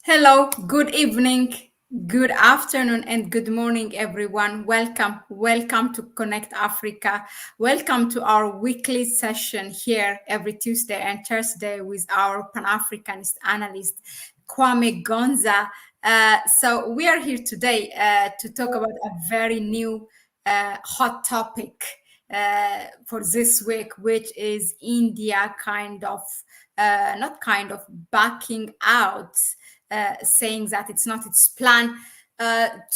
Hello, good evening, good afternoon, and good morning, everyone. Welcome to Connect Africa. Welcome to our weekly session here every Tuesday and Thursday with our Pan Africanist analyst, Kwame Gonza. So, we are here today to talk about a very new hot topic for this week, which is India not kind of backing out, saying that it's not its plan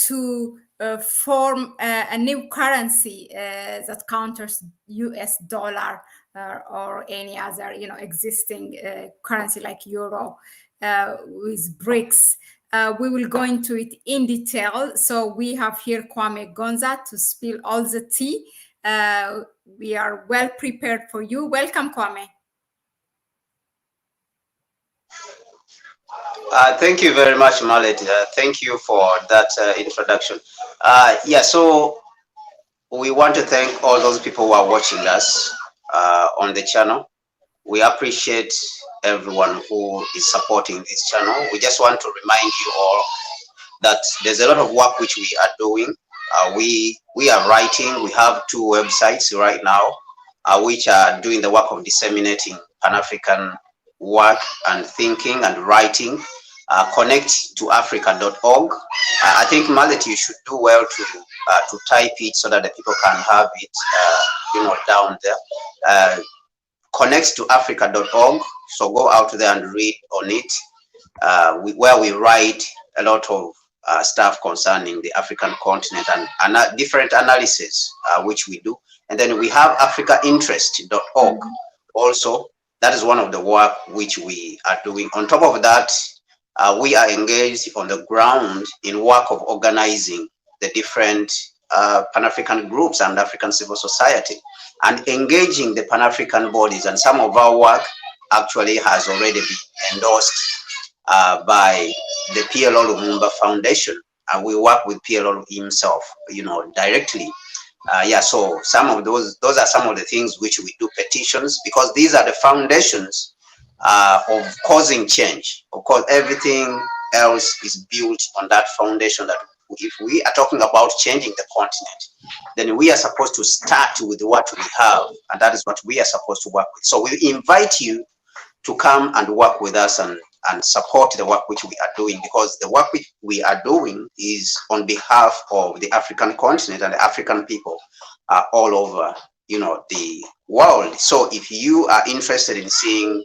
to form a new currency that counters US dollar or any other, existing currency like euro with Brics. We will go into it in detail. So we have here Kwame Gonza to spill all the tea. We are well prepared for you. Welcome, Kwame. Thank you very much, Mahlet. Thank you for that introduction. So we want to thank all those people who are watching us on the channel. We appreciate everyone who is supporting this channel. We just want to remind you all that there's a lot of work which we are doing. We are writing. We have 2 websites right now which are doing the work of disseminating Pan-African work and thinking and writing. Connect to africa.org. I think, Mahlet, you should do well to type it so that the people can have it down there. Connect to africa.org. So go out there and read on it, where we write a lot of stuff concerning the African continent and different analysis which we do. And then we have africainterest.org also. That is one of the work which we are doing. On top of that, we are engaged on the ground in work of organizing the different Pan-African groups and African civil society and engaging the Pan-African bodies. And some of our work actually has already been endorsed by the PLO Lumumba Foundation. And we work with PLO himself, directly. So some of those are some of the things which we do, petitions, because these are the foundations of causing change. Of course, everything else is built on that foundation. That if we are talking about changing the continent, then we are supposed to start with what we have, and that is what we are supposed to work with. So we invite you to come and work with us and support the work which we are doing, because the work which we are doing is on behalf of the African continent and the African people all over the world. So if you are interested in seeing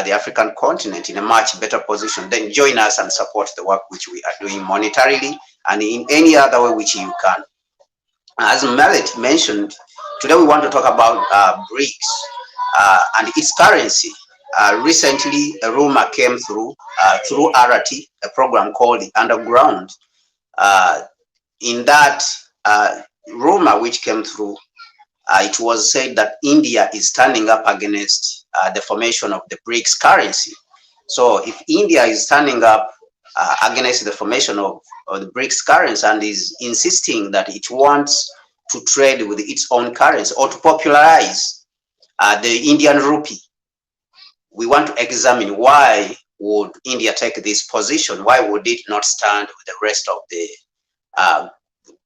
the African continent in a much better position, then join us and support the work which we are doing monetarily and in any other way which you can. As Mahlet mentioned, today we want to talk about Brics and its currency. Recently, a rumor came through RT, a program called the Underground. In that rumor which came through, it was said that India is standing up against the formation of the Brics currency. So if India is standing up against the formation of the Brics currency and is insisting that it wants to trade with its own currency or to popularize the Indian rupee, we want to examine why would India take this position. Why would it not stand with the rest of the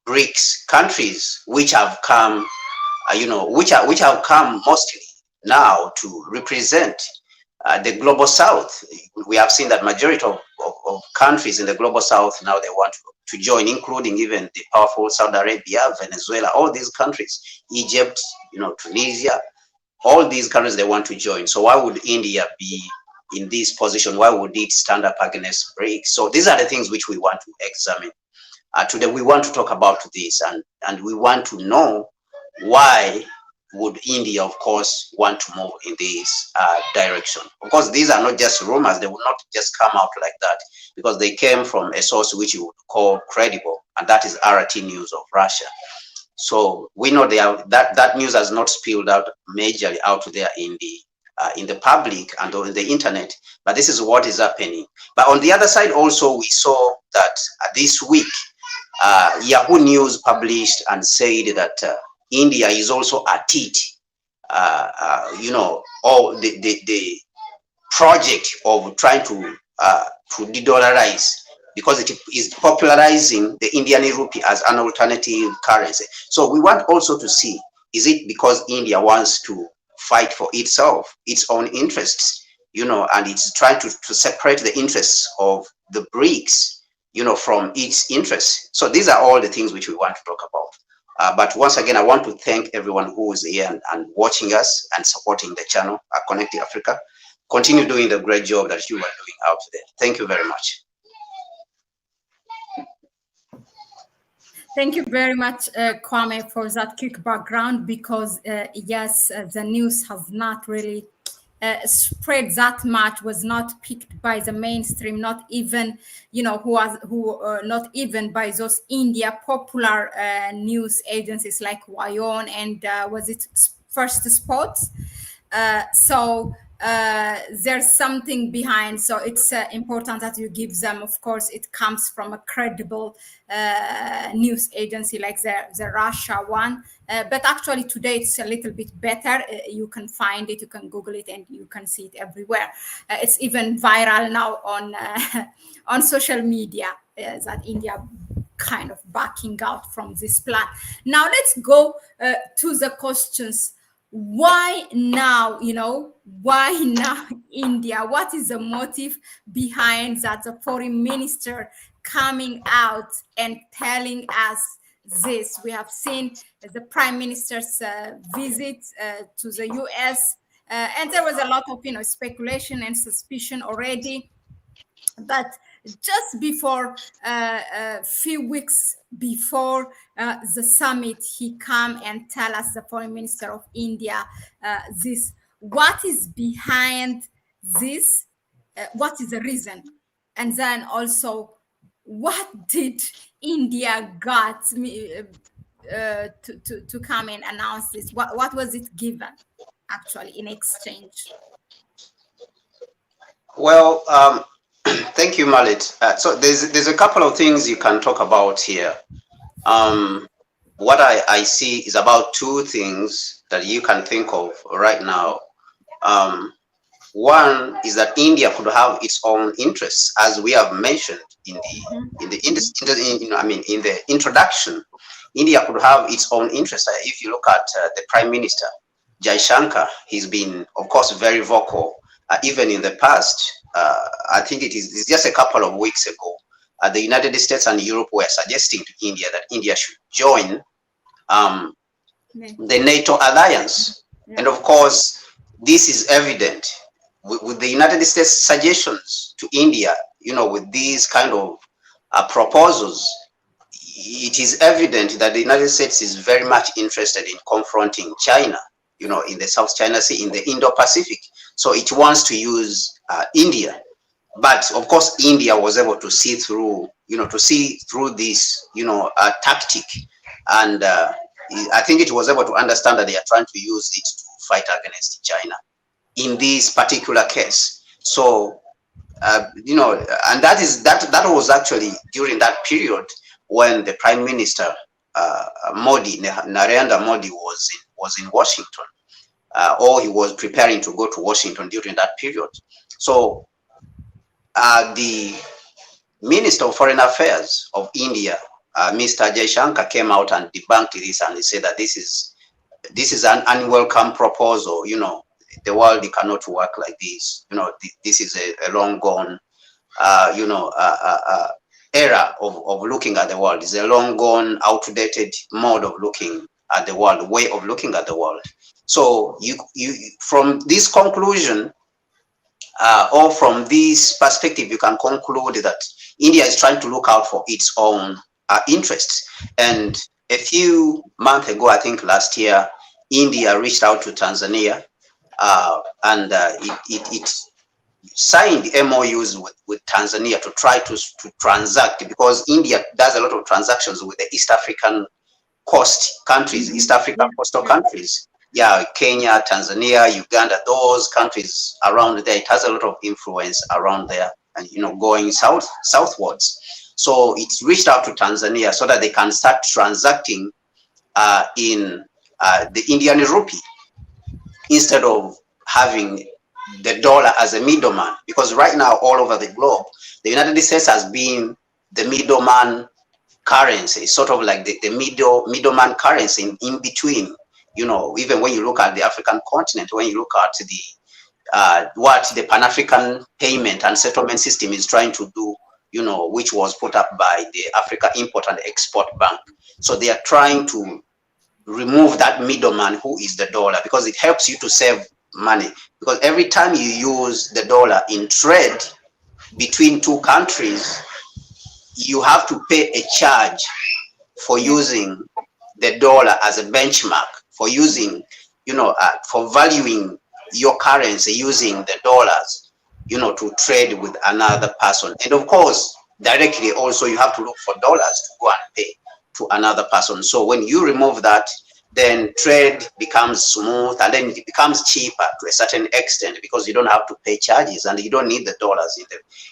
Brics countries which have come, which have come mostly now to represent the global south. We have seen that majority of countries in the global south now they want to join, including even the powerful Saudi Arabia, Venezuela, all these countries, Egypt, Tunisia. All these countries, they want to join. So why would India be in this position? Why would it stand up against Brics? So these are the things which we want to examine. Today we want to talk about this, and we want to know why would India, of course, want to move in this direction. Of course, these are not just rumors. They will not just come out like that, because they came from a source which you would call credible, and that is RT News of Russia. So we know that news has not spilled out majorly out there in the public and on the internet, but this is what is happening. But on the other side also, we saw that this week Yahoo News published and said that India is also at it, all the project of trying to to de-dollarize, because it is popularizing the Indian rupee as an alternative currency. So we want also to see, is it because India wants to fight for itself, its own interests, and it's trying to separate the interests of the Brics, from its interests. So these are all the things which we want to talk about. But once again, I want to thank everyone who is here and watching us and supporting the channel, Connecting Africa. Continue doing the great job that you are doing out there. Thank you very much. Thank you very much, Kwame, for that quick background, because yes, the news has not really spread that much, was not picked by the mainstream, not even, not even by those India popular news agencies like Wayon and was it First Spots? So there's something behind, so it's important that you give them, of course it comes from a credible news agency like the Russia one, but actually today it's a little bit better. You can find it, you can Google it, and you can see it everywhere. It's even viral now on on social media, that India kind of backing out from this plan. Now let's go to the questions. Why now, why now India? What is the motive behind that? The foreign minister coming out and telling us this. We have seen the prime minister's visit to the US, and there was a lot of, speculation and suspicion already. But just before, a few weeks before the summit, he come and tell us, the foreign minister of India, this. What is behind this? What is the reason? And then also, what did India got to come and announce this? What was it given actually in exchange? Well, thank you, Mahlet. So there's a couple of things you can talk about here. What I see is about two things that you can think of right now. One is that India could have its own interests, as we have mentioned in the introduction. India could have its own interests. If you look at the Prime Minister Jaishankar, he's been, of course, very vocal. Even in the past, I think it's just a couple of weeks ago, the United States and Europe were suggesting to India that India should join the NATO alliance. And of course, this is evident with the United States suggestions to India, with these kind of proposals. It is evident that the United States is very much interested in confronting China, in the South China Sea, in the Indo-Pacific. So it wants to use India. But of course, India was able to see through, this, tactic. And I think it was able to understand that they are trying to use it to fight against China in this particular case. So, and that was actually during that period when the Prime Minister Narendra Modi was in Washington, or he was preparing to go to Washington during that period. So the Minister of Foreign Affairs of India, Mr. Jaishankar, came out and debunked this, and he said that this is an unwelcome proposal. The world cannot work like this. This is a long gone, era of looking at the world. It's a long gone, outdated mode of looking at the world, way of looking at the world. So you from this conclusion, or from this perspective, you can conclude that India is trying to look out for its own interests. And a few months ago, I think last year, India reached out to Tanzania, and it signed MOUs with Tanzania to try to transact, because India does a lot of transactions with the East African coast countries, East African coastal countries. Yeah, Kenya, Tanzania, Uganda, those countries around there. It has a lot of influence around there, and going southwards. So it reached out to Tanzania so that they can start transacting in the Indian rupee, instead of having the dollar as a middleman, because right now all over the globe, the United States has been the middleman currency, sort of like the middleman currency in between. You know, even when you look at the African continent, when you look at the what the Pan-African payment and settlement system is trying to do, you know, which was put up by the Africa Import and Export Bank. So they are trying to remove that middleman who is the dollar, because it helps you to save money. Because every time you use the dollar in trade between two countries, you have to pay a charge for using the dollar as a benchmark, for using, you know, for valuing your currency using the dollars, you know, to trade with another person. And of course, directly also you have to look for dollars to go and pay to another person. So when you remove that, then trade becomes smooth, and then it becomes cheaper to a certain extent, because you don't have to pay charges and you don't need the dollars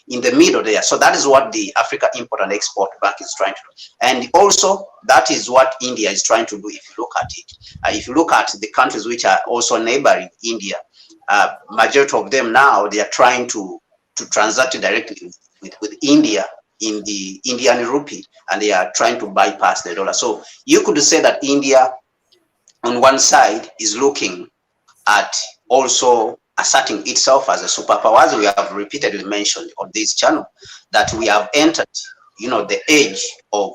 in the middle there. So that is what the Africa Import and Export Bank is trying to do. And also that is what India is trying to do. If you look at it, if you look at the countries which are also neighboring India, majority of them now, they are trying to transact directly with India in the Indian rupee, and they are trying to bypass the dollar. So you could say that India on one side is looking at also asserting itself as a superpower, as we have repeatedly mentioned on this channel, that we have entered, you know, the age of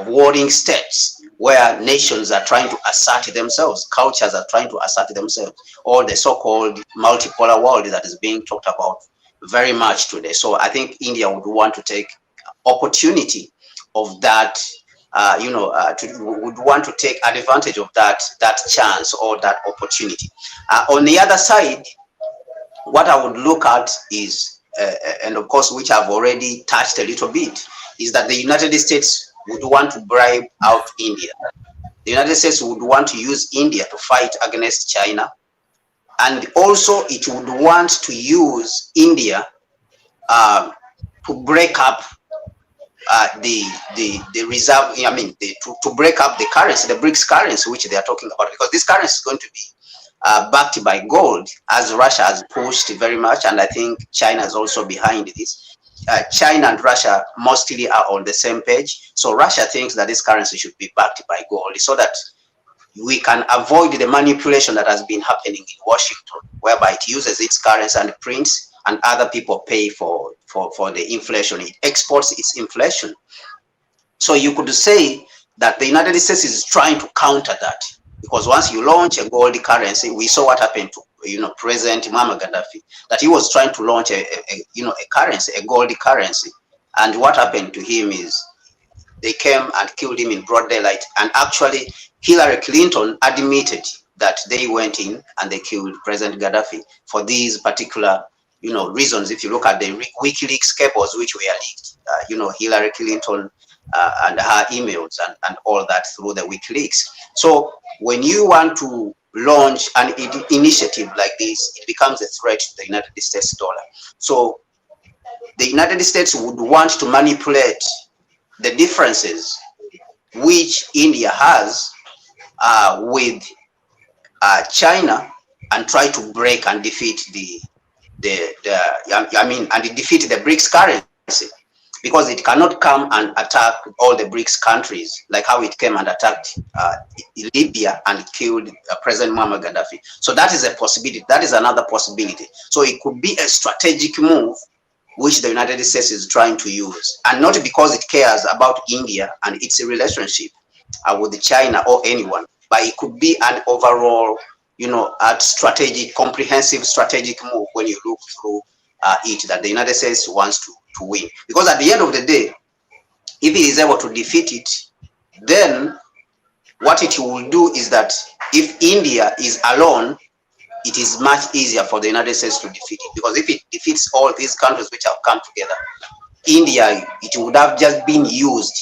warring states, where nations are trying to assert themselves, cultures are trying to assert themselves, or the so-called multipolar world that is being talked about very much today. So I think India would want to take opportunity of that, would want to take advantage of that chance or that opportunity. On the other side, what I would look at is, and of course, which I've already touched a little bit, is that the United States would want to bribe out India. The United States would want to use India to fight against China, and also it would want to use India to break up the reserve. I mean, to break up the currency, the Brics currency, which they are talking about, because this currency is going to be backed by gold, as Russia has pushed very much, and I think China is also behind this. China and Russia mostly are on the same page. So Russia thinks that this currency should be backed by gold, so that we can avoid the manipulation that has been happening in Washington, whereby it uses its currency and prints, and other people pay for the inflation. It exports its inflation. So you could say that the United States is trying to counter that, because once you launch a gold currency, we saw what happened to, you know, President Muammar Gaddafi, that he was trying to launch a currency, a gold currency, and what happened to him is they came and killed him in broad daylight. And actually, Hillary Clinton admitted that they went in and they killed President Gaddafi for these particular, you know, reasons. If you look at the WikiLeaks cables which were leaked, you know, Hillary Clinton and her emails and all that through the WikiLeaks. So when you want to launch an initiative like this, it becomes a threat to the United States dollar. So the United States would want to manipulate the differences which India has with China, and try to break and defeat defeat the Brics currency, because it cannot come and attack all the Brics countries like how it came and attacked Libya and killed President Muammar Gaddafi. So that is a possibility. That is another possibility. So it could be a strategic move which the United States is trying to use, and not because it cares about India and its relationship with China or anyone, but it could be an overall, you know, strategic, comprehensive strategic move when you look through it, that the United States wants to win. Because at the end of the day, if it is able to defeat it, then what it will do is that if India is alone, it is much easier for the United States to defeat it. Because if it defeats all these countries which have come together, India, it would have just been used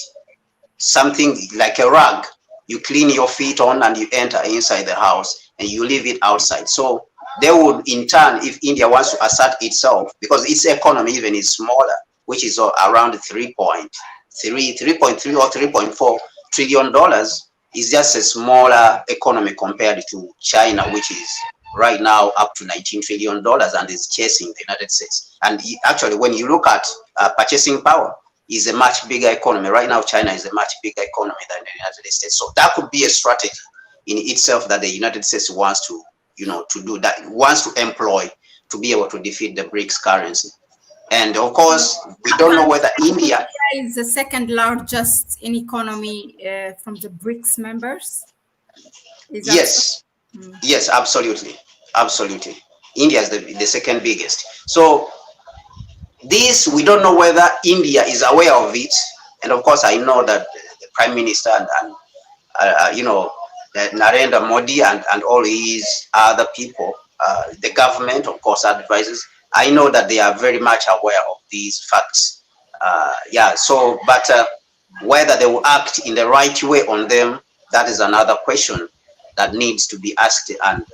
something like a rug. You clean your feet on and you enter inside the house and you leave it outside. So they would, in turn, if India wants to assert itself, because its economy even is smaller, which is around 3.3 or 3.4 trillion dollars, is just a smaller economy compared to China, which is right now up to $19 trillion and is chasing the United States. And actually, when you look at purchasing power, is a much bigger economy. Right now, China is a much bigger economy than the United States. So that could be a strategy in itself that the United States wants to, to do that, wants to employ to be able to defeat the BRICS currency. And of course, we don't know whether India is the second largest in economy from the BRICS members. Yes, yes, absolutely, absolutely. India is the second biggest. So this, we don't know whether India is aware of it. And of course, I know that the Prime Minister and Narendra Modi and all his other people, the government, of course, advisors, I know that they are very much aware of these facts. So, but whether they will act in the right way on them, that is another question that needs to be asked, and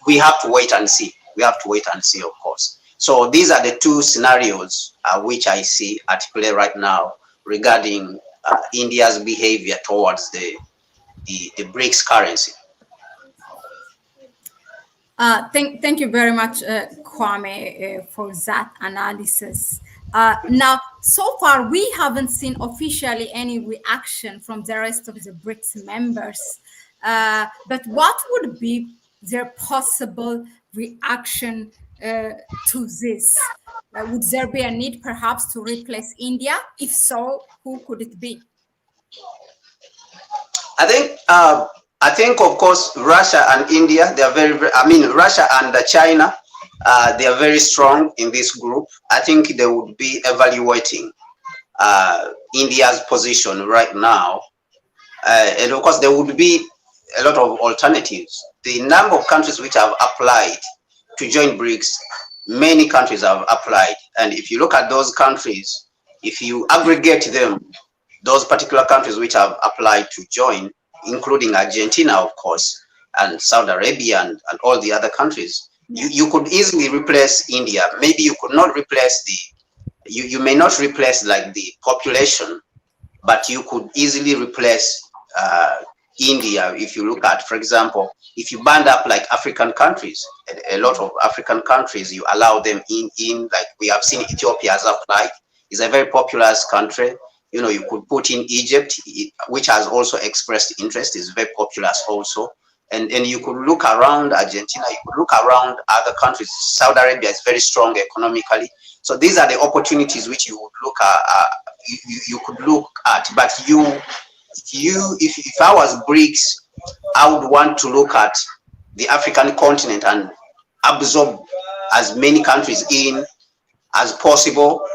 we have to wait and see. We have to wait and see, of course. So these are the two scenarios which I see at play right now regarding India's behavior towards the BRICS currency. Thank you very much, Kwame, for that analysis. Now, so far, we haven't seen officially any reaction from the rest of the BRICS members. But what would be their possible reaction to this? Would there be a need perhaps to replace India? If so, who could it be? I think, of course, Russia and India, they are Russia and China, they are very strong in this group. I think they would be evaluating India's position right now. And of course, there would be a lot of alternatives. The number of countries which have applied to join BRICS, many countries have applied. And if you look at those countries, if you aggregate them, those particular countries which have applied to join, including Argentina, of course, and Saudi Arabia and all the other countries, you could easily replace India. Maybe you could not replace you may not replace like the population, but you could easily replace India. If you look at, for example, if you band up like African countries, a lot of African countries, you allow them in like we have seen Ethiopia has applied. It's a very populous country. You could put in Egypt, which has also expressed interest, is very populous also. And you could look around Argentina, you could look around other countries. Saudi Arabia is very strong economically. So these are the opportunities which you would look at, you could look at. But if I was BRICS, I would want to look at the African continent and absorb as many countries in as possible.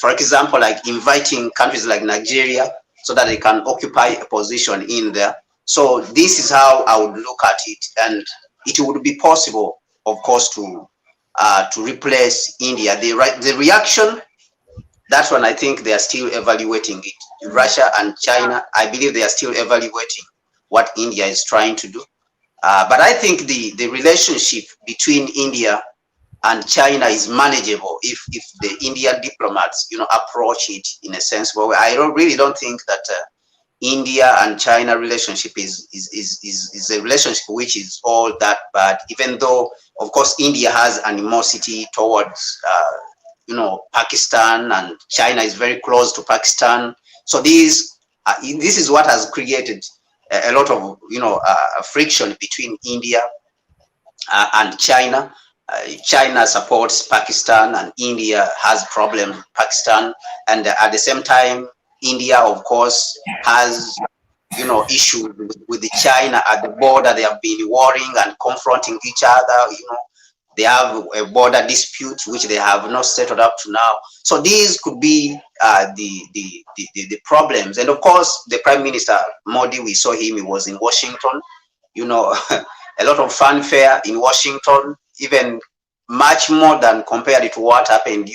For example, like inviting countries like Nigeria so that they can occupy a position in there. So this is how I would look at it, and it would be possible, of course, to replace India. The reaction, that's when I think they are still evaluating it. Russia and China, I believe they are still evaluating what India is trying to do. But I think the relationship between India and China is manageable if the Indian diplomats, approach it in a sensible way. I really don't think that India and China relationship is a relationship which is all that bad. Even though, of course, India has animosity towards Pakistan, and China is very close to Pakistan. So this is what has created a lot of friction between India and China. China supports Pakistan and India has problem with Pakistan, and at the same time India, of course, has issues with the China at the border. They have been warring and confronting each other. They have a border dispute which they have not settled up to now. So these could be the problems. And of course, the Prime Minister Modi, we saw him, he was in Washington, a lot of fanfare in Washington, even much more than compared to what happened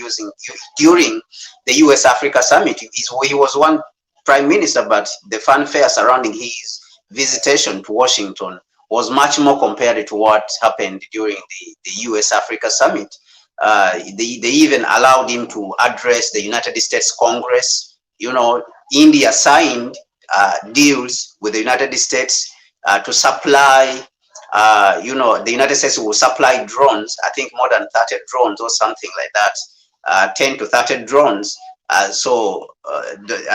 during the US Africa summit. He was one prime minister, but the fanfare surrounding his visitation to Washington was much more compared to what happened during the US Africa summit. They even allowed him to address the United States Congress. India signed deals with the United States to supply You know, the United States will supply drones, I think more than 30 drones or something like that, 10 to 30 drones. I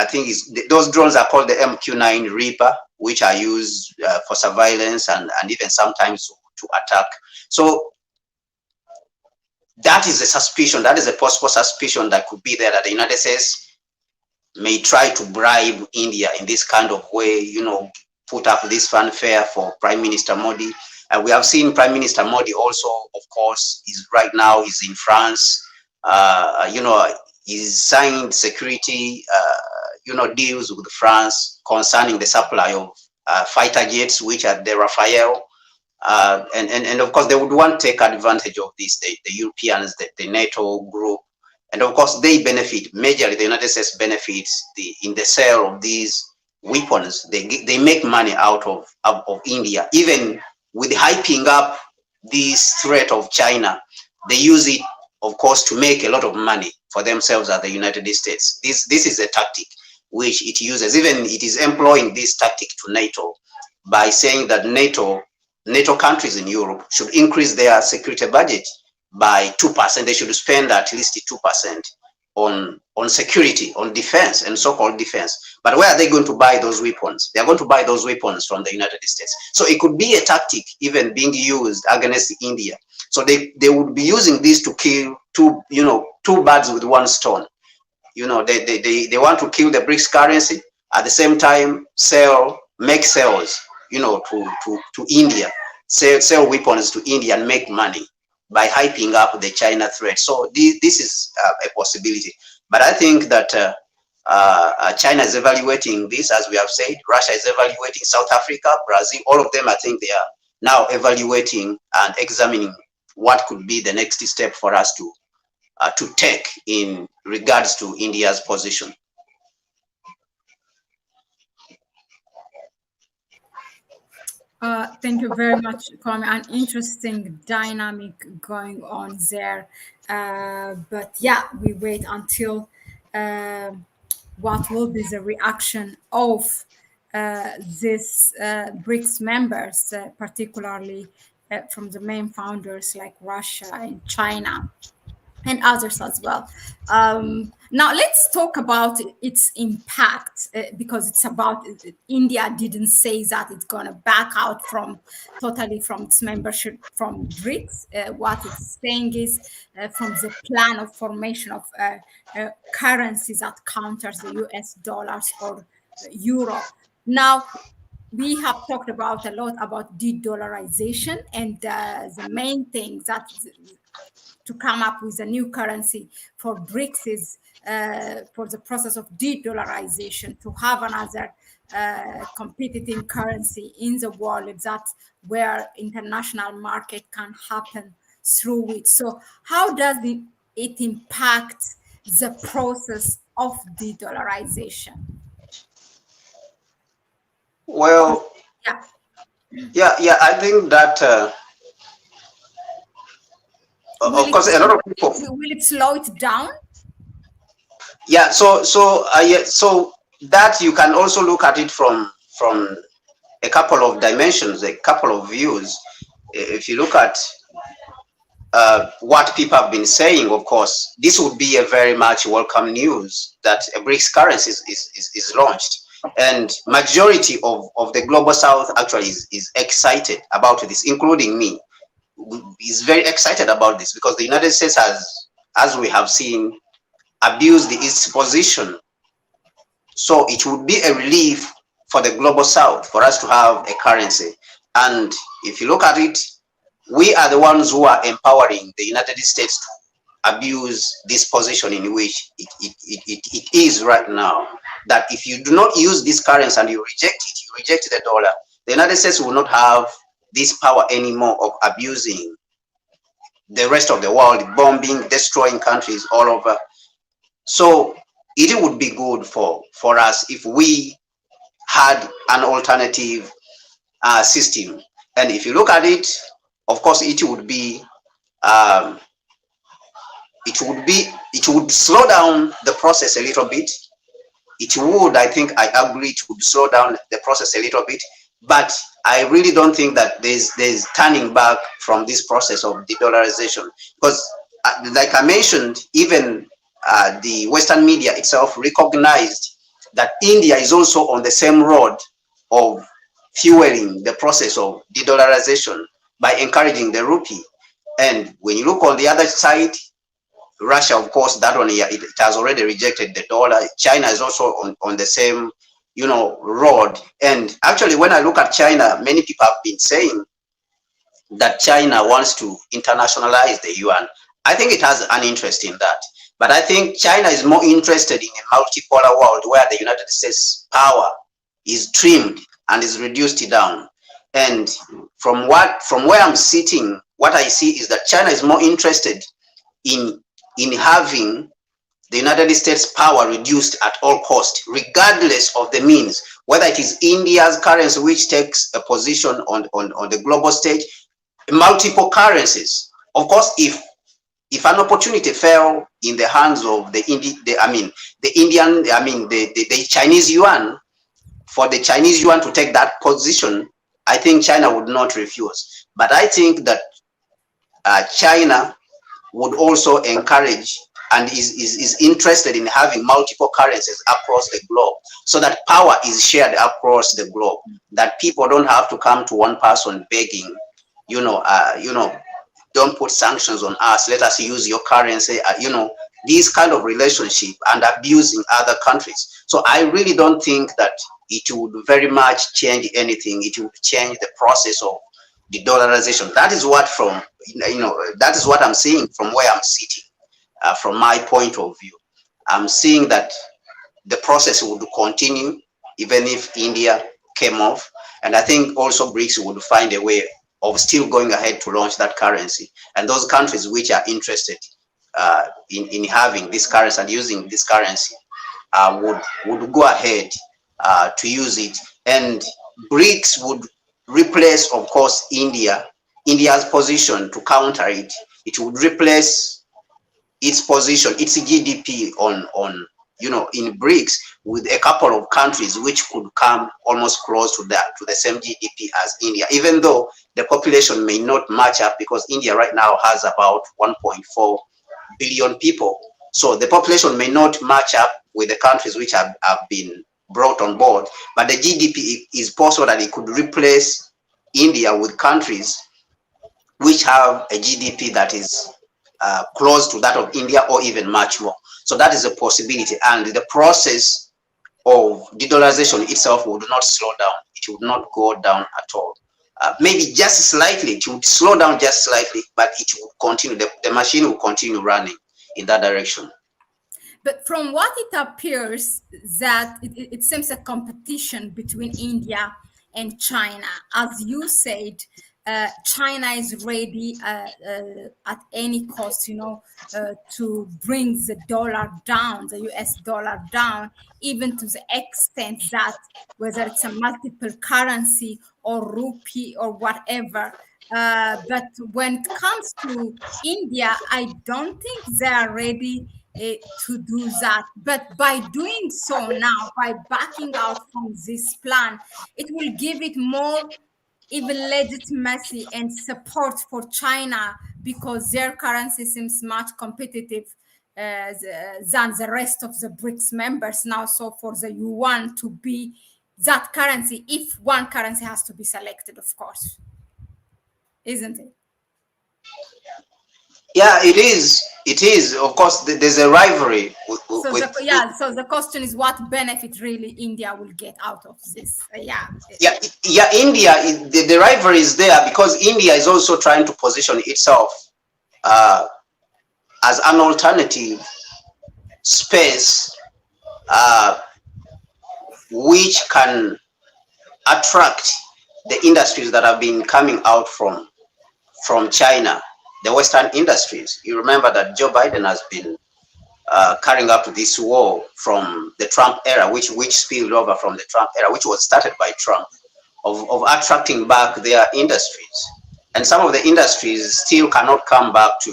think those drones are called the MQ-9 Reaper, which are used for surveillance and even sometimes to attack. So that is a suspicion, that is a possible suspicion that could be there, that the United States may try to bribe India in this kind of way, you know, put up this fanfare for Prime Minister Modi. And we have seen Prime Minister Modi also, of course, is right now he's in France. You know, he's signed security, you know, deals with France concerning the supply of fighter jets, which are the Rafale. And of course, they would want to take advantage of this, the Europeans, the NATO group. And of course, they benefit, majorly the United States benefits in the sale of these weapons. They make money out of India. Even with hyping up this threat of China, they use it, of course, to make a lot of money for themselves at the United States. This is a tactic which it uses. Even it is employing this tactic to NATO by saying that NATO countries in Europe should increase their security budget by 2%. They should spend at least 2% on security, on defense and so-called defense. But where are they going to buy those weapons? They are going to buy those weapons from the United States. So it could be a tactic even being used against India. So they would be using this to kill two birds with one stone. You know, they want to kill the Brics currency, at the same time make sales, you know, to India, sell weapons to India and make money by hyping up the China threat. So this is a possibility. But I think that China is evaluating this, as we have said. Russia is evaluating, South Africa, Brazil, all of them, I think they are now evaluating and examining what could be the next step for us to take in regards to India's position. Thank you very much, Kwame. An interesting dynamic going on there. But yeah, we wait until what will be the reaction of this BRICS members, particularly from the main founders like Russia and China and others as well. Now let's talk about its impact, because it's about India didn't say that it's going to back out totally from its membership from BRICS. What it's saying is from the plan of formation of currencies that counters the US dollars or euro. Now, we have talked about a lot about de-dollarization, and the main thing that to come up with a new currency for BRICS is for the process of de-dollarization, to have another competing currency in the world that where international market can happen through it. So how does it impact the process of de-dollarization? Well, yeah, I think that of course a lot of people, will it slow it down? Yeah, so that you can also look at it from a couple of dimensions, a couple of views. If you look at what people have been saying, of course, this would be a very much welcome news that a BRICS currency is launched. And majority of the global south actually is excited about this, including me, is very excited about this, because the United States has, as we have seen, abused its position. So it would be a relief for the global south for us to have a currency. And if you look at it, we are the ones who are empowering the United States to abuse this position in which it is right now. That if you do not use this currency and you reject it, you reject the dollar, the United States will not have this power anymore of abusing the rest of the world, bombing, destroying countries all over. So it would be good for us if we had an alternative system. And if you look at it, of course, it would slow down the process a little bit. It would, I think, I agree, it would slow down the process a little bit. But I really don't think that there's turning back from this process of de-dollarization, because like I mentioned, even the Western media itself recognized that India is also on the same road of fueling the process of de-dollarization by encouraging the rupee. And when you look on the other side, Russia, of course, that one, yeah, it has already rejected the dollar. China is also on the same, road. And actually, when I look at China, many people have been saying that China wants to internationalize the yuan. I think it has an interest in that. But I think China is more interested in a multipolar world where the United States power is trimmed and is reduced down. And from where I'm sitting, what I see is that China is more interested in having the United States power reduced at all cost, regardless of the means, whether it is India's currency, which takes a position on the global stage, multiple currencies. Of course, if an opportunity fell in the hands of the Chinese yuan, for the Chinese yuan to take that position, I think China would not refuse. But I think that China would also encourage and is interested in having multiple currencies across the globe, so that power is shared across the globe, that people don't have to come to one person begging, don't put sanctions on us, let us use your currency, this kind of relationship, and abusing other countries. So I really don't think that it would very much change anything. It would change the process of the dollarization. That is what that is what I'm seeing from where I'm sitting. From my point of view, I'm seeing that the process would continue even if India came off, and I think also Brics would find a way of still going ahead to launch that currency, and those countries which are interested in having this currency and using this currency would go ahead to use it, and Brics would replace, of course, India's position to counter it. It would replace its position, its GDP in Brics, with a couple of countries which could come almost close to the same GDP as India, even though the population may not match up, because India right now has about 1.4 billion people. So the population may not match up with the countries which have been brought on board, but the GDP is possible that it could replace India with countries which have a GDP that is close to that of India, or even much more. So that is a possibility, and the process of de-dollarization itself would not slow down. It would not go down at all. Maybe just slightly, it would slow down just slightly, but it would continue. The machine will continue running in that direction. But from what it appears, that it seems a competition between India and China. As you said, China is ready at any cost, to bring the dollar down, the US dollar down, even to the extent that whether it's a multiple currency or rupee or whatever. But when it comes to India, I don't think they are ready to do that. But by doing so now, by backing out from this plan, it will give it more even legitimacy and support for China, because their currency seems much competitive than the rest of the Brics members now. So for the yuan to be that currency, if one currency has to be selected, of course, isn't it? Yeah, it is. It is. Of course, there's a rivalry. So the question is, what benefit really India will get out of this? India, the rivalry is there because India is also trying to position itself as an alternative space which can attract the industries that have been coming out from China, the Western industries. You remember that Joe Biden has been carrying up this war from the Trump era, which spilled over from the Trump era, which was started by Trump, of attracting back their industries. And some of the industries still cannot come back to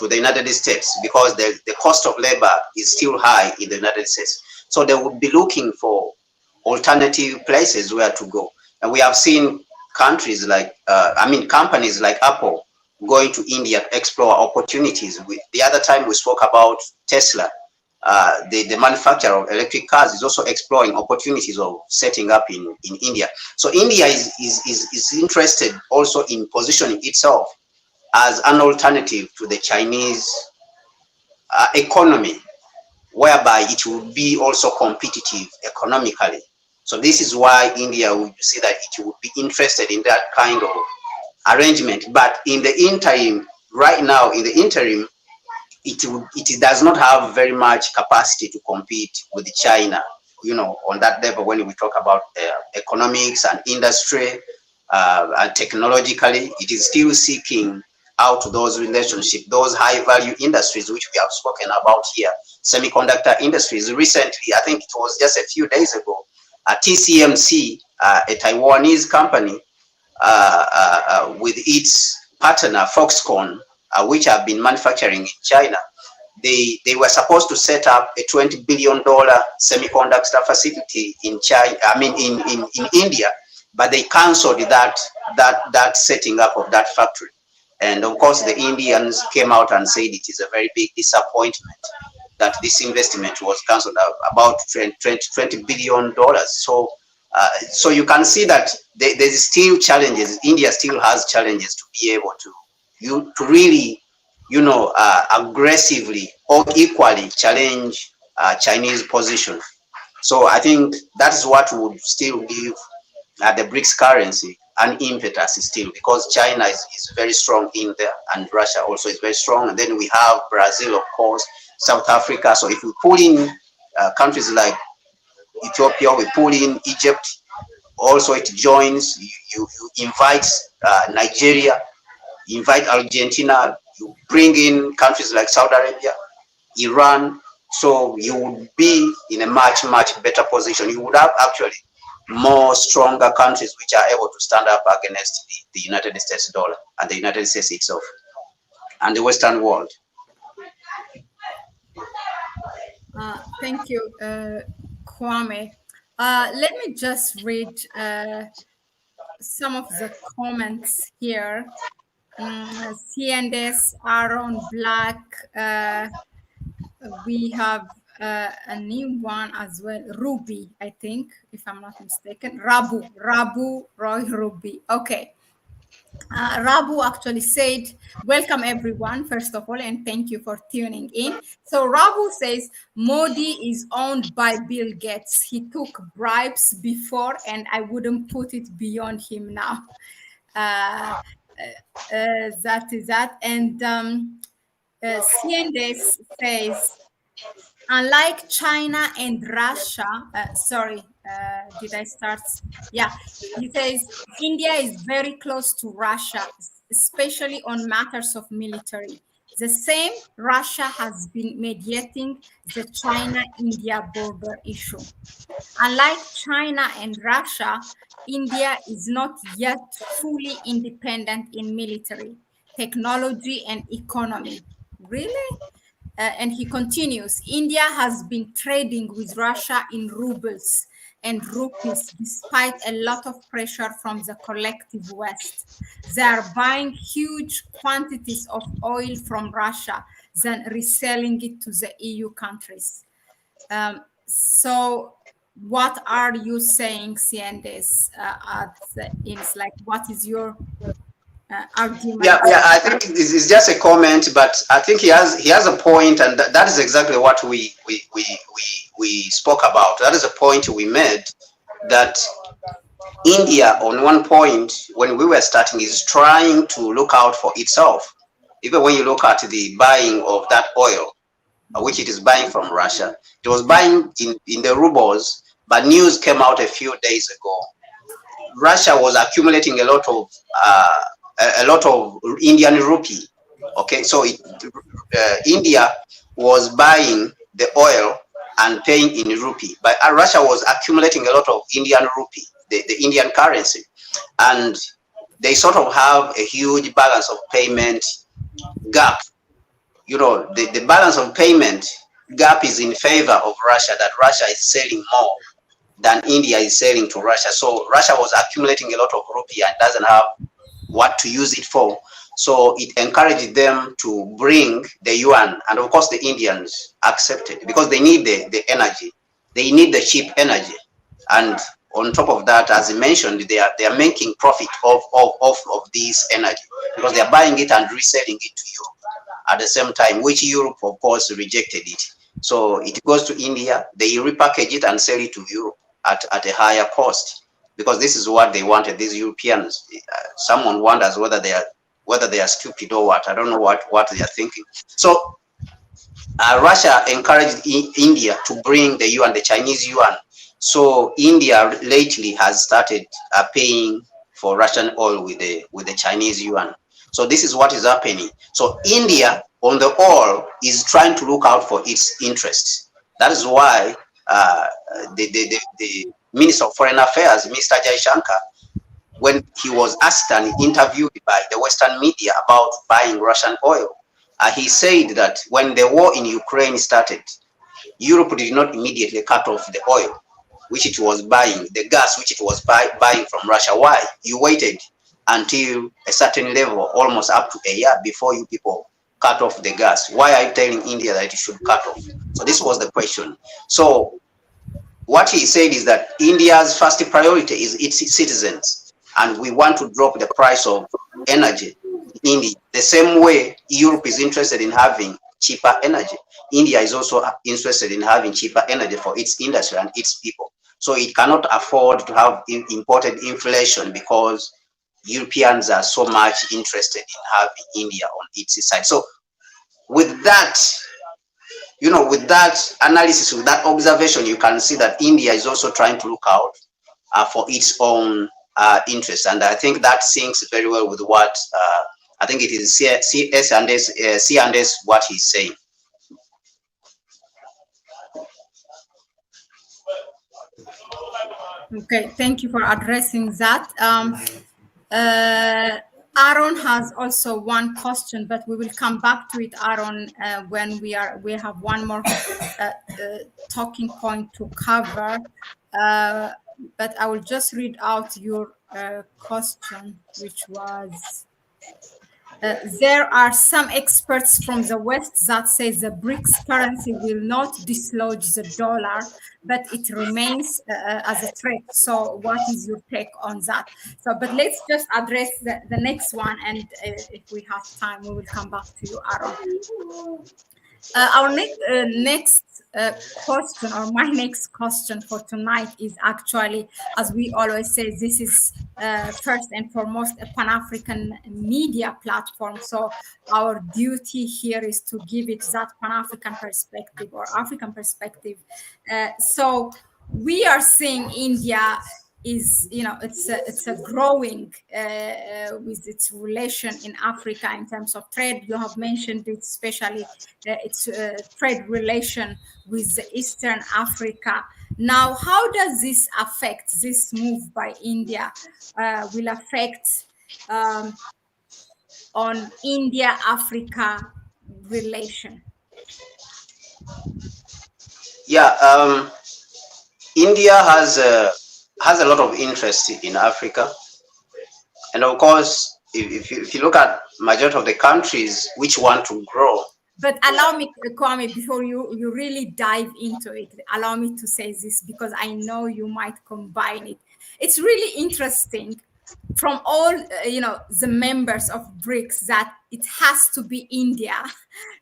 the United States because the cost of labor is still high in the United States. So they would be looking for alternative places where to go. And we have seen countries like, companies like Apple going to India to explore opportunities. The other time we spoke about Tesla, the manufacturer of electric cars is also exploring opportunities of setting up in India. So India is interested also in positioning itself as an alternative to the Chinese economy, whereby it will be also competitive economically. So this is why India would see that it would be interested in that kind of arrangement. But in the interim, right now, in the interim, it does not have very much capacity to compete with China, on that level when we talk about economics and industry and technologically. It is still seeking out those relationships, those high value industries which we have spoken about here, semiconductor industries. Recently, I think it was just a few days ago, TCMC, a Taiwanese company, with its partner Foxconn, which have been manufacturing in China, they were supposed to set up a $20 billion semiconductor facility in China, in India, but they cancelled that setting up of that factory. And of course, the Indians came out and said it is a very big disappointment that this investment was cancelled, about $20 billion. So you can see that there's still challenges. India still has challenges to be able to really, aggressively or equally challenge Chinese position. So I think that's what would still give the Brics currency an impetus still, because China is very strong in there, and Russia also is very strong. And then we have Brazil, of course, South Africa. So if we pull in countries like Ethiopia, we pull in Egypt, also it joins, you invite Nigeria, you invite Argentina, you bring in countries like Saudi Arabia, Iran. So you would be in a much better position. You would have actually more stronger countries which are able to stand up against the United States dollar and the United States itself and the Western world. Thank you, Kwame. Let me just read some of the comments here. CNS, Aaron, Black, we have a new one as well, Ruby, I think, if I'm not mistaken. Rabu, Roy Ruby. Okay. Rabu actually said, welcome everyone, first of all, and thank you for tuning in. So Rabu says, Modi is owned by Bill Gates. He took bribes before, and I wouldn't put it beyond him now. That is that. And CNDS says, unlike China and Russia, did I start? Yeah, he says India is very close to Russia, especially on matters of military. The same, Russia has been mediating the China-India border issue. Unlike China and Russia, India is not yet fully independent in military, technology, and economy. Really? And he continues, India has been trading with Russia in rubles and rupees despite a lot of pressure from the collective West. They are buying huge quantities of oil from Russia, then reselling it to the EU countries. So what are you saying, Ciendes? It's like, what is your argument? Yeah, I think this is just a comment, but I think he has a point, and that is exactly what we spoke about. That is a point we made, that India, on one point, when we were starting, is trying to look out for itself. Even when you look at the buying of that oil, which it is buying from Russia, it was buying in the rubles, but news came out a few days ago. Russia was accumulating a lot of Indian rupee. Okay, so India was buying the oil and paying in rupee, but Russia was accumulating a lot of Indian rupee, the Indian currency, and they sort of have a huge balance of payment gap. The balance of payment gap is in favor of Russia, that Russia is selling more than India is selling to Russia. So Russia was accumulating a lot of rupee and doesn't have what to use it for. So it encouraged them to bring the yuan, and of course the Indians accepted because they need the energy. They need the cheap energy. And on top of that, as I mentioned, they are making profit of this energy because they are buying it and reselling it to Europe at the same time, which Europe of course rejected it. So it goes to India, they repackage it and sell it to Europe at a higher cost because this is what they wanted. These Europeans, someone wonders whether they are stupid or what. I don't know what they are thinking. So Russia encouraged India to bring the yuan, the Chinese yuan. So India lately has started paying for Russian oil with the Chinese yuan. So this is what is happening. So India, on the whole, is trying to look out for its interests. That is why the Minister of Foreign Affairs, Mr. Jaishankar, when he was asked and interviewed by the Western media about buying Russian oil, he said that when the war in Ukraine started, Europe did not immediately cut off the oil which it was buying, the gas which it was buying from Russia. Why? You waited until a certain level, almost up to a year, before you people cut off the gas. Why are you telling India that it should cut off? So this was the question. So what he said is that India's first priority is its citizens, and we want to drop the price of energy in India. The same way Europe is interested in having cheaper energy, India is also interested in having cheaper energy for its industry and its people. So it cannot afford to have imported inflation because Europeans are so much interested in having India on its side. So with that, with that analysis, with that observation, you can see that India is also trying to look out for its own interests. And I think that syncs very well with what I think it is C&S what he's saying. Okay, thank you for addressing that. Aaron has also one question, but we will come back to it, Aaron, when we have one more talking point to cover. But I will just read out your question, which was. There are some experts from the West that say the Brics currency will not dislodge the dollar, but it remains as a threat. So what is your take on that? So, but let's just address the next one. And if we have time, we will come back to you, Aaron. Our next question, or my next question for tonight, is actually, as we always say, this is first and foremost a Pan-African media platform. So our duty here is to give it that Pan-African perspective or African perspective. So we are seeing India is, it's a growing with its relation in Africa in terms of trade. You have mentioned it, especially its trade relation with the Eastern Africa. Now, how does this affect, this move by India will affect on India-Africa relation? Yeah, India has a lot of interest in Africa, and of course, if you look at majority of the countries which want to grow. But allow me, Kwame, before you really dive into it, allow me to say this, because I know you might combine it. It's really interesting from all, the members of Brics, that it has to be India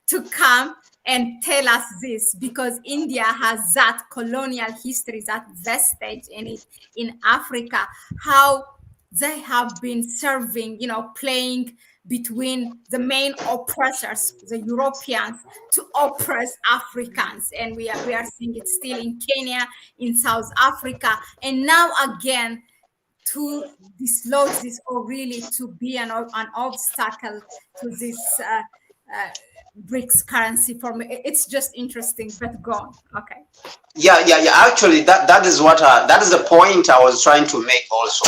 to come and tell us this, because India has that colonial history, that vestige in it, in Africa, how they have been serving, playing between the main oppressors, the Europeans, to oppress Africans. And we are seeing it still in Kenya, in South Africa, and now again to dislodge this, or really to be an obstacle to this Brics currency. For me, it's just interesting, but go on. Okay. Yeah. Actually, that is what that is the point I was trying to make also.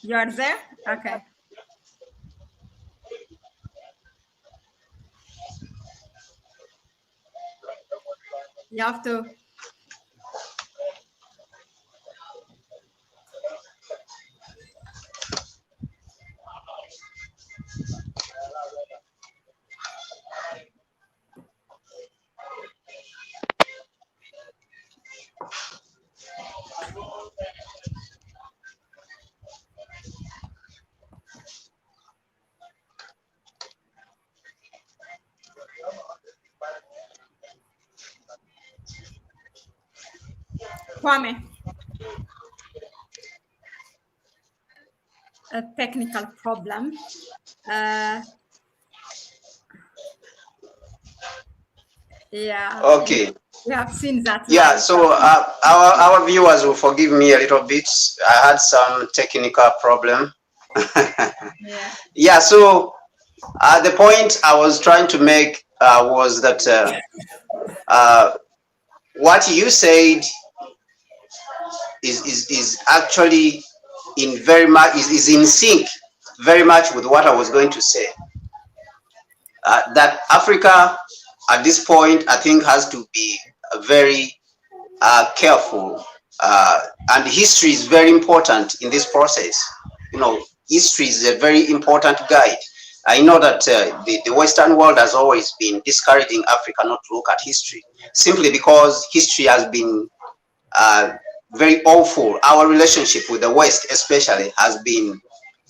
You are there? Okay. You have to. Kwame, a technical problem. Yeah, Okay. we have seen that Yeah, live. so our viewers will forgive me a little bit. I had some technical problem. Yeah. Yeah, so the point I was trying to make was that what you said is actually in very much is in sync very much with what I was going to say. That Africa at this point, I think, has to be very careful, and history is very important in this process. You know, history is a very important guide. I know that the Western world has always been discouraging Africa not to look at history, simply because history has been very awful. Our relationship with the West, especially, has been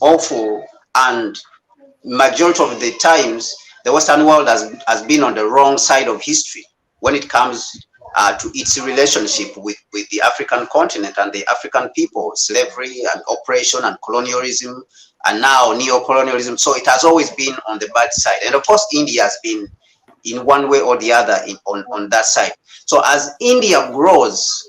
awful, and majority of the times the Western world has been on the wrong side of history when it comes to its relationship with the African continent and the African people, slavery and oppression and colonialism, and now neo-colonialism. So it has always been on the bad side. And of course, India has been in one way or the other on that side. So as India grows,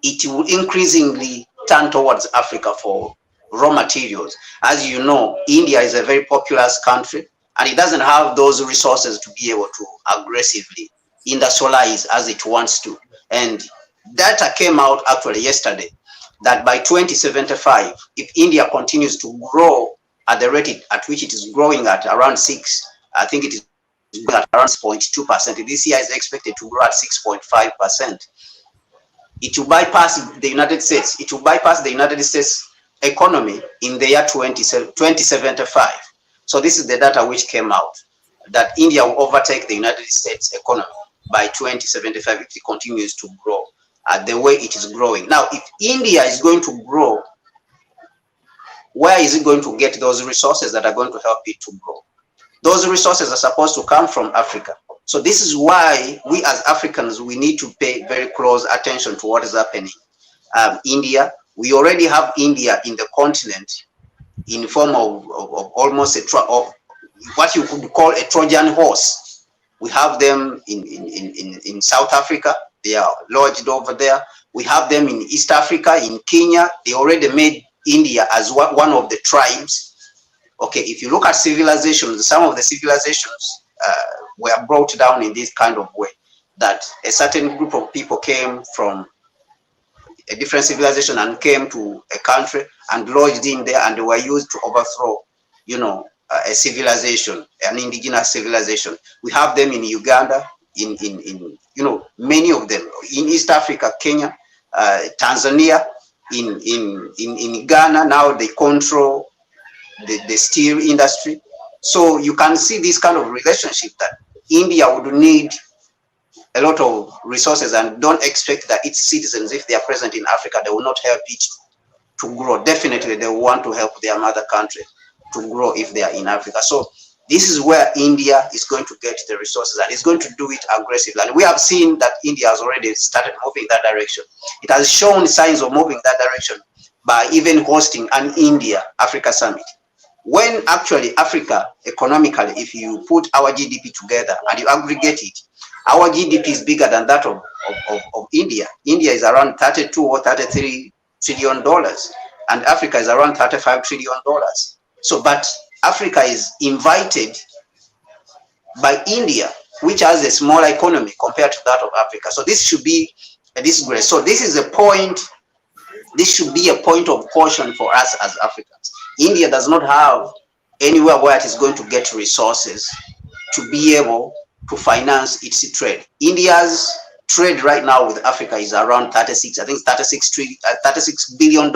it will increasingly turn towards Africa for raw materials. As you know, India is a very populous country, and it doesn't have those resources to be able to aggressively industrialize as it wants to. And data came out actually yesterday that by 2075, if India continues to grow at the rate at which it is growing at around 6, I think it is growing at around 6.2%. This year is expected to grow at 6.5%. It will bypass the United States. It will bypass the United States economy in the year 2075. So this is the data which came out, that India will overtake the United States economy by 2075 if it continues to grow at the way it is growing. Now, if India is going to grow, where is it going to get those resources that are going to help it to grow? Those resources are supposed to come from Africa. So this is why we as Africans, we need to pay very close attention to what is happening. India, we already have India in the continent in form of almost of what you could call a Trojan horse. We have them in South Africa. They are lodged over there. We have them in East Africa, in Kenya. They already made India as one of the tribes. Okay, if you look at civilizations, some of the civilizations were brought down in this kind of way, that a certain group of people came from a different civilization and came to a country and lodged in there, and they were used to overthrow, a civilization, an indigenous civilization. We have them in Uganda, in many of them in East Africa, Kenya, Tanzania, in Ghana. Now they control the steel industry. So you can see this kind of relationship, that India would need a lot of resources, and don't expect that its citizens, if they are present in Africa, they will not help it to grow. Definitely they want to help their mother country to grow if they are in Africa. So this is where India is going to get the resources, and it's going to do it aggressively. And we have seen that India has already started moving that direction. It has shown signs of moving that direction by even hosting an India-Africa summit. When actually Africa, economically, if you put our GDP together and you aggregate it, our GDP is bigger than that of India. India is around 32 or 33 trillion dollars, and Africa is around 35 trillion dollars. So, but Africa is invited by India, which has a small economy compared to that of Africa. So this should be a disgrace. So this is a point This should be a point of caution for us as Africans. India does not have anywhere where it is going to get resources to be able to finance its trade. India's trade right now with Africa is around 36, I think $36 billion,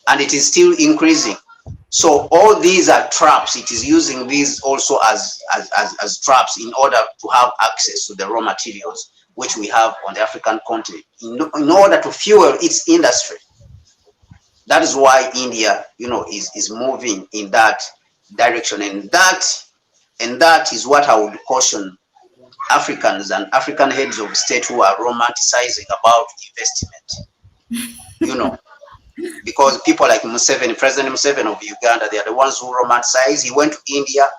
and it is still increasing. So all these are traps. It is using these also as traps in order to have access to the raw materials which we have on the African continent in order to fuel its industry. That is why India, is moving in that direction, and that is what I would caution Africans and African heads of state who are romanticizing about investment. Because people like Museveni, President Museveni of Uganda, they are the ones who romanticize. He went to India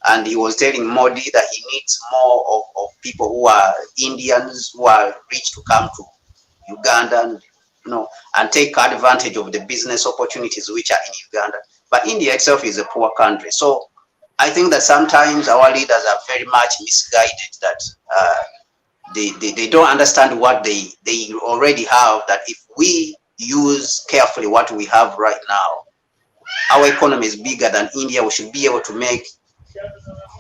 and he was telling Modi that he needs more of people who are Indians, who are rich, to come to Uganda and take advantage of the business opportunities which are in Uganda. But India itself is a poor country. So I think that sometimes our leaders are very much misguided, that they don't understand what they already have, that if we use carefully what we have right now, our economy is bigger than India. We should be able to make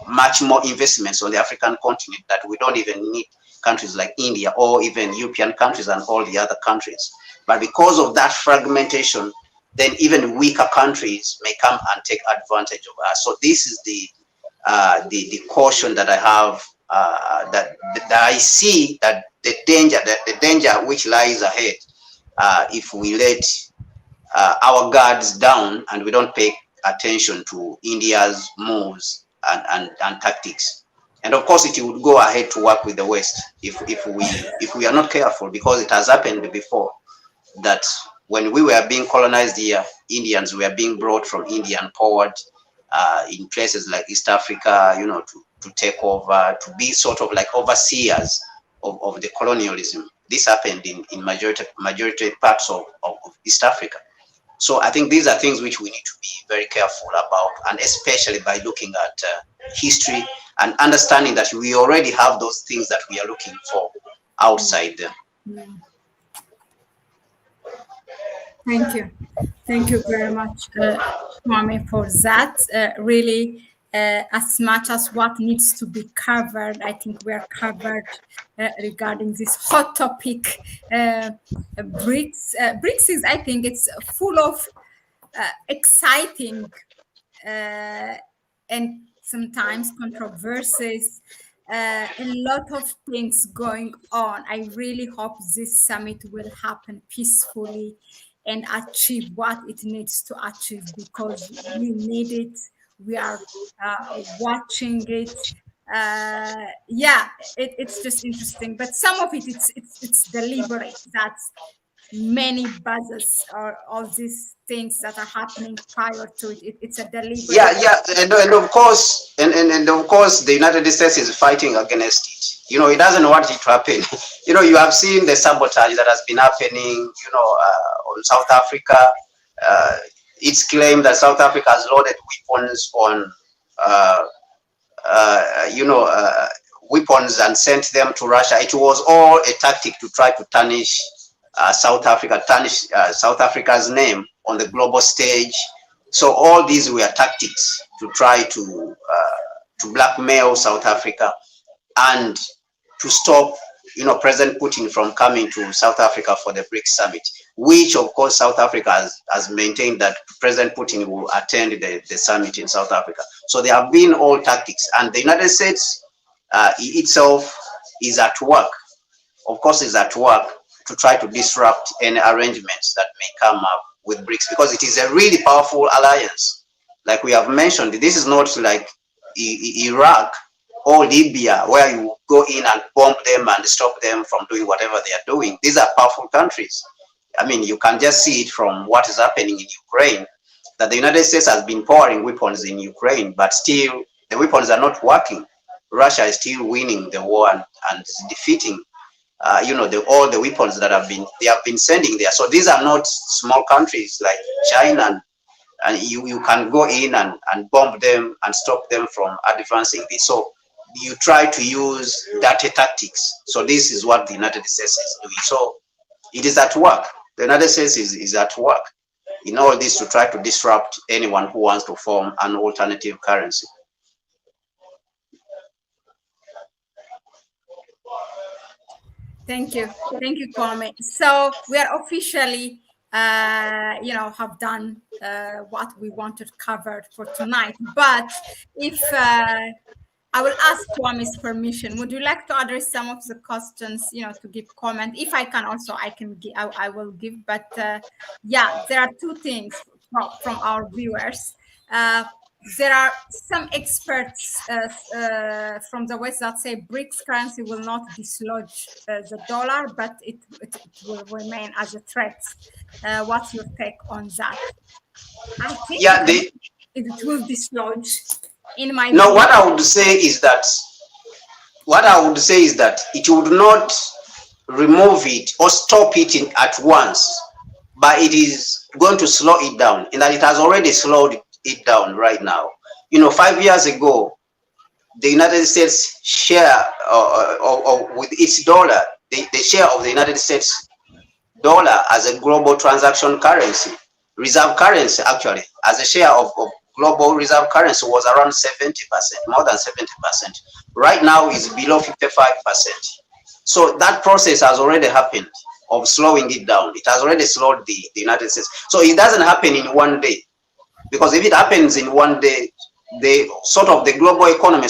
much more investments on the African continent, that we don't even need countries like India or even European countries and all the other countries. But because of that fragmentation, then even weaker countries may come and take advantage of us. So this is the caution that I have, that I see, that the danger which lies ahead if we let our guards down and we don't pay attention to India's moves and tactics. And of course, it would go ahead to work with the West if we are not careful, because it has happened before that when we were being colonized here, Indians were being brought from India and forward in places like East Africa, to take over, to be sort of like overseers of the colonialism. This happened in majority parts of East Africa. So I think these are things which we need to be very careful about, and especially by looking at history and understanding that we already have those things that we are looking for outside them. Yeah. Thank you. Thank you very much, Kwame, for that. Really, as much as what needs to be covered, I think we are covered regarding this hot topic. Brics. Brics is, I think, it's full of exciting and sometimes controversies. A lot of things going on. I really hope this summit will happen peacefully and achieve what it needs to achieve, because we need it. We are watching it. It's just interesting, but some of it's deliberate. That's many buzzes or all these things that are happening prior to it. It's a deliberate. And of course, and of course, the United States is fighting against it. It doesn't want it to happen. You have seen the sabotage that has been happening. On South Africa. It's claimed that South Africa has loaded weapons on, weapons and sent them to Russia. It was all a tactic to try to tarnish South Africa's name on the global stage. So all these were tactics to try to blackmail South Africa and to stop President Putin from coming to South Africa for the Brics summit, which of course South Africa has maintained that President Putin will attend the summit in South Africa. So there have been all tactics, and the United States itself is at work. Of course, is at work to try to disrupt any arrangements that may come up with Brics, because it is a really powerful alliance. Like we have mentioned, this is not like Iraq or Libya, where you go in and bomb them and stop them from doing whatever they are doing. These are powerful countries. I mean, you can just see it from what is happening in Ukraine, that the United States has been pouring weapons in Ukraine, but still the weapons are not working. Russia is still winning the war and defeating, all the weapons that they have been sending there. So these are not small countries like China, and you can go in and bomb them and stop them from advancing this. So you try to use data tactics. So this is what the United States is doing. So it is at work. The United States is at work in all this to try to disrupt anyone who wants to form an alternative currency. Thank you, Kwame. So we are officially, have done what we wanted covered for tonight. But if I will ask Kwame's permission, would you like to address some of the questions, to give comment? If I can, also I can give. I will give. But yeah, there are two things from our viewers. There are some experts from the West that say Brics currency will not dislodge the dollar, but it will remain as a threat. What's your take on that? I think it will dislodge. In my no, what I would say is that it would not remove it or stop it at once, but it is going to slow it down, and that it has already slowed it down right now. 5 years ago, the United States share with its dollar, the share of the United States dollar as a global transaction currency, reserve currency actually, as a share of global reserve currency was around 70%, more than 70%. Right now is below 55%. So that process has already happened of slowing it down. It has already slowed the United States. So it doesn't happen in one day, because if it happens in one day, the global economy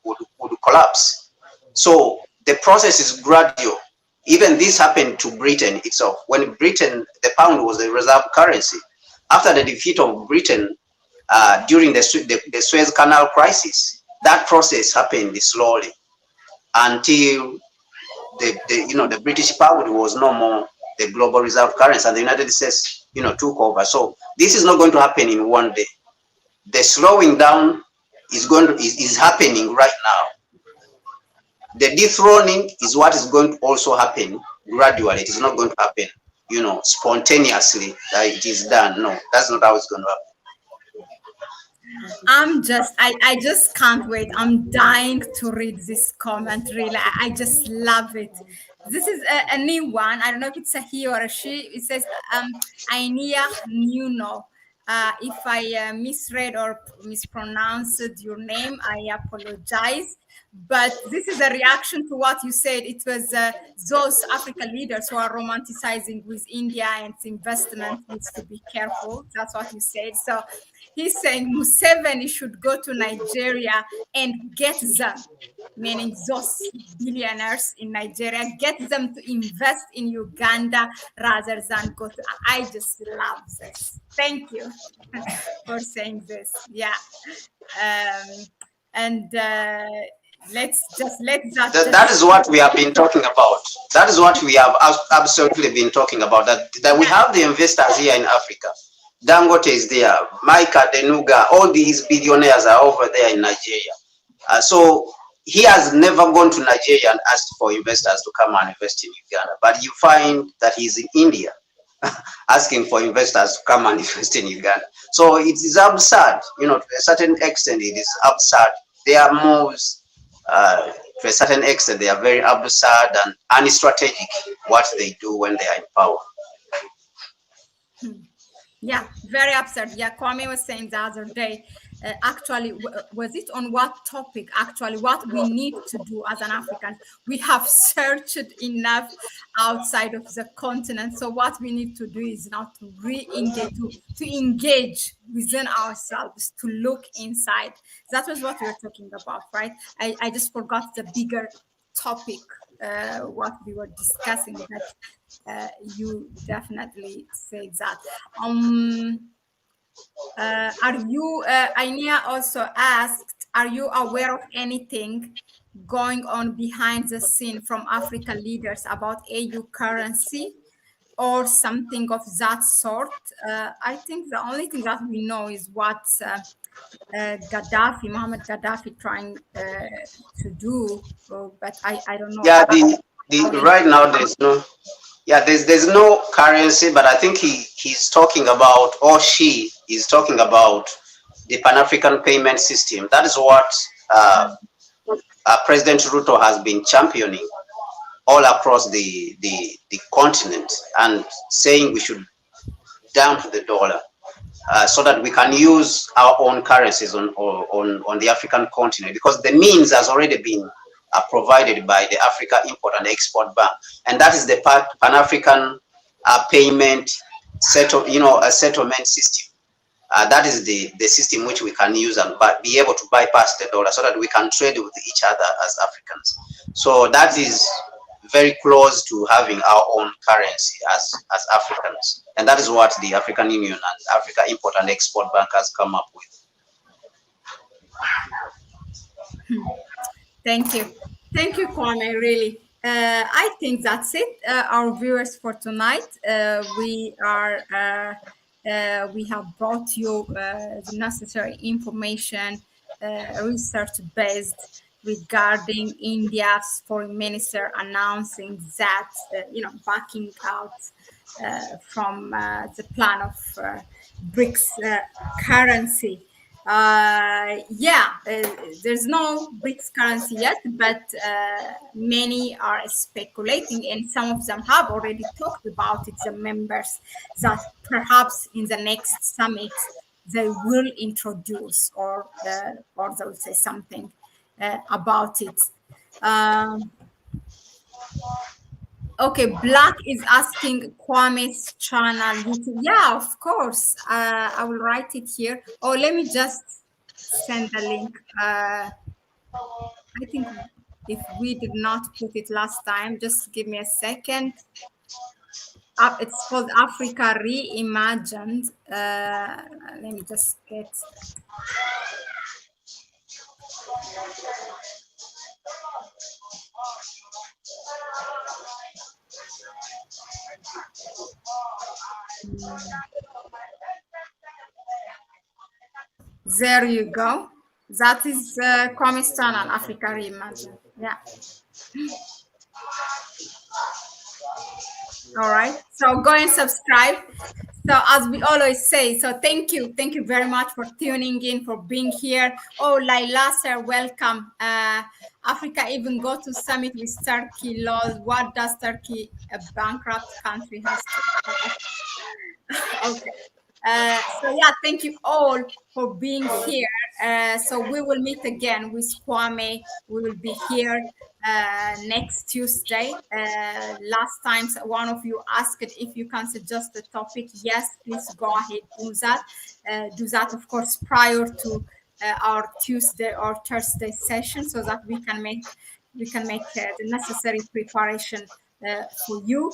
would collapse. So the process is gradual. Even this happened to Britain itself. When Britain, the pound was the reserve currency. After the defeat of Britain during the Suez Canal crisis, that process happened slowly until the British pound was no more the global reserve currency, and the United States took over. So this is not going to happen in one day. The slowing down is happening right now. The dethroning is what is going to also happen gradually. It is not going to happen, spontaneously that it is done. No, that's not how it's going to happen. I just can't wait. I'm dying to read this comment. Really, I just love it. This is a new one. I don't know if it's a he or a she. It says, Ainia Nuno. If I misread or mispronounced your name, I apologize. But this is a reaction to what you said. It was those African leaders who are romanticizing with India and investment needs to be careful. That's what you said. So he's saying Museveni should go to Nigeria and get them, meaning those billionaires in Nigeria, get them to invest in Uganda rather than go to. I just love this. Thank you for saying this. Yeah. That is what we have been talking about. That is what we have absolutely been talking about. That we have the investors here in Africa. Dangote is there, Micah Denuga, all these billionaires are over there in Nigeria. So he has never gone to Nigeria and asked for investors to come and invest in Uganda. But you find that he's in India asking for investors to come and invest in Uganda. So it is absurd, to a certain extent, it is absurd. Their moves, to a certain extent, they are very absurd and unstrategic what they do when they are in power. Yeah, very absurd. Yeah, Kwame was saying the other day, actually, was it on what topic? Actually, what we need to do as an African, we have searched enough outside of the continent. So what we need to do is now to re-engage, to engage within ourselves, to look inside. That was what we were talking about, right? I just forgot the bigger topic, what we were discussing, that you definitely say that. Are you, Ainia also asked, are you aware of anything going on behind the scene from African leaders about AU currency or something of that sort? I think the only thing that we know is what Mohammed Gaddafi trying to do, but I don't know. Yeah, right now there's no. Yeah, there's no currency, but I think he's talking about, or she is talking about, the Pan-African payment system. That is what President Ruto has been championing all across the continent and saying we should dump the dollar so that we can use our own currencies on the African continent, because the means has already been provided by the Africa Import and Export Bank, and that is the Pan-African payment a settlement system. That is the system which we can use and be able to bypass the dollar so that we can trade with each other as Africans. So that is very close to having our own currency as Africans. And that is what the African Union and Africa Import and Export Bank has come up with. Thank you. Thank you, Kwame, really. I think that's it. Our viewers for tonight, we have brought you the necessary information, research-based, regarding India's foreign minister announcing that, backing out from the plan of Brics currency. There's no Brics currency yet, but many are speculating, and some of them have already talked about it, the members, that perhaps in the next summit they will introduce or they will say something about it. Okay, Black is asking Kwame's channel YouTube. Yeah, of course. I will write it here. Oh, let me just send the link. I think if we did not put it last time, just give me a second. It's called Africa Reimagined. Let me just get. There you go. That is Kwame's channel, Africa Reimagined. Yeah. All right. So go and subscribe. So as we always say, so thank you very much for tuning in, for being here. Oh, Laila, sir, welcome. Africa even go to summit with Turkey laws. What does Turkey, a bankrupt country, has to? Okay. So yeah, thank you all for being here. So we will meet again with Kwame. We will be here next Tuesday. Last time one of you asked if you can suggest a topic. Yes, please go ahead, do that. Do that, of course, prior to our Tuesday or Thursday session, so that we can make the necessary preparation for you,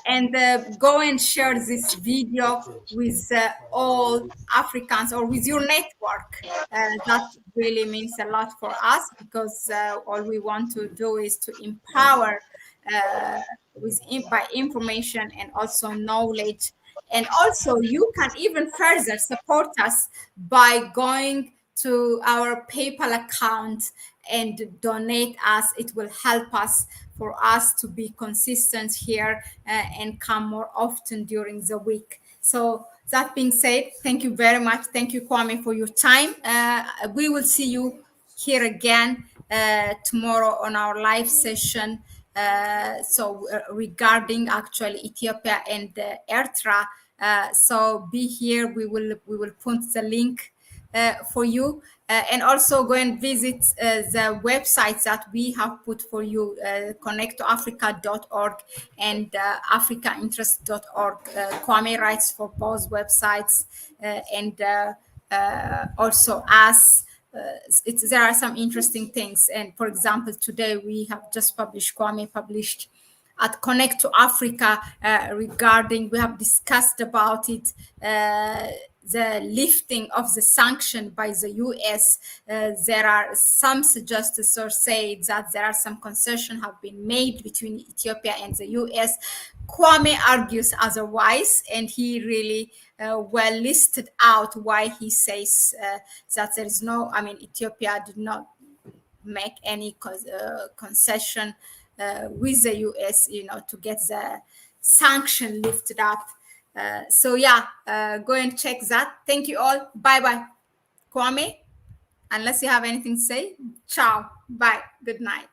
and go and share this video with all Africans or with your network. That really means a lot for us, because all we want to do is to empower by information and also knowledge. And also you can even further support us by going to our PayPal account and donate us. It will help us for us to be consistent here and come more often during the week. So that being said, thank you very much. Thank you, Kwame, for your time. We will see you here again tomorrow on our live session. Regarding actually Ethiopia and Eritrea. So be here. We will put the link for you, and also go and visit the websites that we have put for you, connecttoafrica.org and africainterest.org. Kwame writes for both websites, and also us. There are some interesting things, and for example, today we have just Kwame published at Connect to Africa regarding, we have discussed about it, the lifting of the sanction by the US. There are some suggestors or say that there are some concessions have been made between Ethiopia and the US. Kwame argues otherwise, and he really well listed out why he says that there is no, Ethiopia did not make any concession with the US, to get the sanction lifted up. Go and check that. Thank you all. Bye-bye. Kwame, unless you have anything to say, ciao. Bye. Good night.